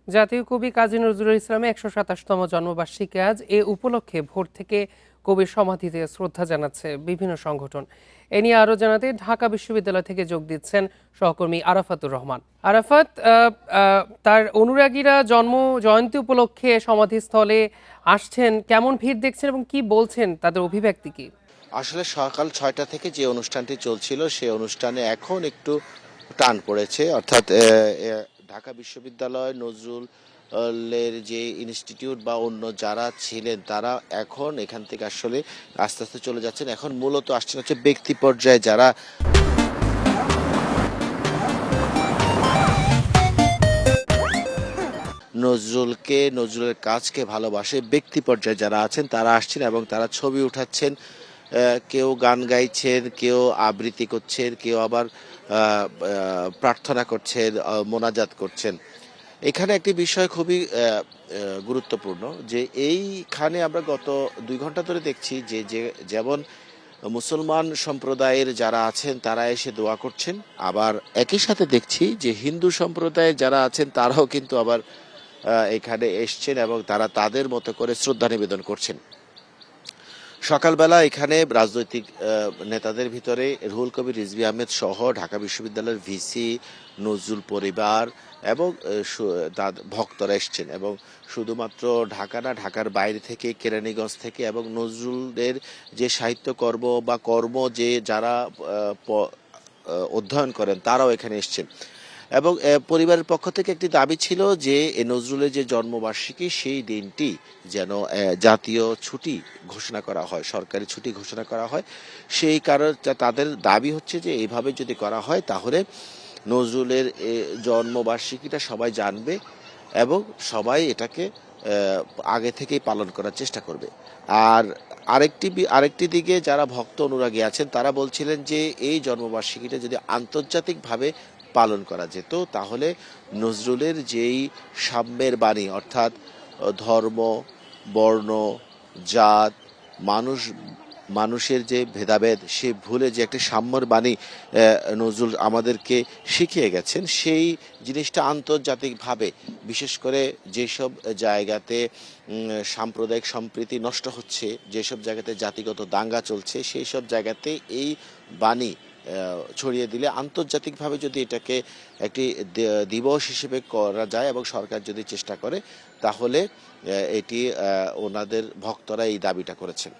জাতীয় কবি কাজী নজরুল ইসলামের ১২৭তম জন্মবার্ষিকী আজ। এ উপলক্ষে ভোর থেকে কবির সমাধিতে শ্রদ্ধা জানাচ্ছে বিভিন্ন সংগঠন। এ নিয়ে আরও জানাতে ঢাকা বিশ্ববিদ্যালয় থেকে যোগ দিচ্ছেন সহকর্মী আরাফাতুর রহমান। আরাফাত, তার অনুরাগীরা জয়ন্তী উপলক্ষে সমাধিস্থলে আসছেন, কেমন ভিড় দেখছেন এবং কি বলছেন, তাদের অভিব্যক্তি কি? আসলে সকাল ৬টা থেকে যে অনুষ্ঠানটি চলছিল সেই অনুষ্ঠানে এখন একটু টান পড়েছে, অর্থাৎ ঢাকা বিশ্ববিদ্যালয় নজরুলের যে ইনস্টিটিউট বা অন্য যারা ছিলেন তারা এখন এখান থেকে আসলে আস্তে আস্তে চলে যাচ্ছেন। এখন মূলত আসছেন হচ্ছে ব্যক্তি পর্যায়ে যারা নজরুলের কাজকে ভালোবাসে, ব্যক্তি পর্যায়ে যারা আছেন তারা আসছেন এবং তারা ছবি উঠাচ্ছেন। কেউ গান গাইছেন, কেউ আবৃত্তি করছেন, কেউ আবার প্রার্থনা করছেন, মোনাজাত করছেন। এখানে একটি বিষয় খুবই গুরুত্বপূর্ণ যে এইখানে আমরা গত ২ ঘন্টা ধরে দেখছি যে যেমন মুসলমান সম্প্রদায়ের যারা আছেন তারা এসে দোয়া করছেন, আবার একই সাথে দেখছি যে হিন্দু সম্প্রদায়ের যারা আছেন তারাও কিন্তু আবার এখানে এসছেন এবং তারা তাদের মতো করে শ্রদ্ধা নিবেদন করছেন। সকালবেলা এখানে রাজনৈতিক নেতাদের ভিতরে রুহুল কবির রিজভী আহমেদ সহ ঢাকা বিশ্ববিদ্যালয়ের ভিসি, নজরুল পরিবার এবং ভক্তরা এসছেন এবং শুধুমাত্র ঢাকা না, ঢাকার বাইরে থেকে, কেরানীগঞ্জ থেকে এবং নজরুলের যে সাহিত্যকর্ম বা কর্ম যে যারা অধ্যয়ন করেন তারাও এখানে এসছেন। এবং পরিবারের পক্ষ থেকে একটি দাবি ছিল যে নজরুলের যে জন্মবার্ষিকী সেই দিনটি যেন জাতীয় ছুটি ঘোষণা করা হয়, সরকারি ছুটি ঘোষণা করা হয়। সেই কারণে তাদের দাবি হচ্ছে যে এইভাবে যদি করা হয় তাহলে নজরুলের জন্মবার্ষিকীটা সবাই জানবে এবং সবাই এটাকে আগে থেকেই পালন করার চেষ্টা করবে। আর আরেকটি দিকে যারা ভক্ত অনুরাগী আছেন তারা বলছিলেন যে এই জন্মবার্ষিকীটা যদি আন্তর্জাতিকভাবে পালন করা যেত তাহলে নজরুলের যেই সাম্যের বাণী, অর্থাৎ ধর্ম, বর্ণ, জাত, মানুষের যে ভেদাভেদ সে ভুলে যে একটা সাম্যর বাণী নজরুল আমাদেরকে শিখিয়ে গেছেন, সেই জিনিসটা আন্তর্জাতিকভাবে, বিশেষ করে যেসব জায়গাতে সাম্প্রদায়িক সম্প্রীতি নষ্ট হচ্ছে, যেসব জায়গাতে জাতিগত দাঙ্গা চলছে, সেই সব জায়গাতে এই বাণী ছড়িয়ে দিলে আন্তর্জাতিকভাবে যদি এটাকে একটি দিবস হিসেবে করা যায় এবং সরকার যদি চেষ্টা করে তাহলে এটি ওনাদের ভক্তরা এই দাবিটা করেছেন।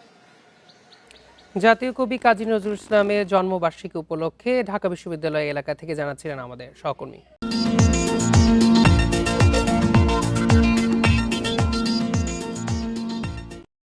জাতীয় কবি কাজী নজরুল ইসলামের জন্মবার্ষিকী উপলক্ষে ঢাকা বিশ্ববিদ্যালয় এলাকা থেকে জানাচ্ছিলেন আমাদের সহকর্মী।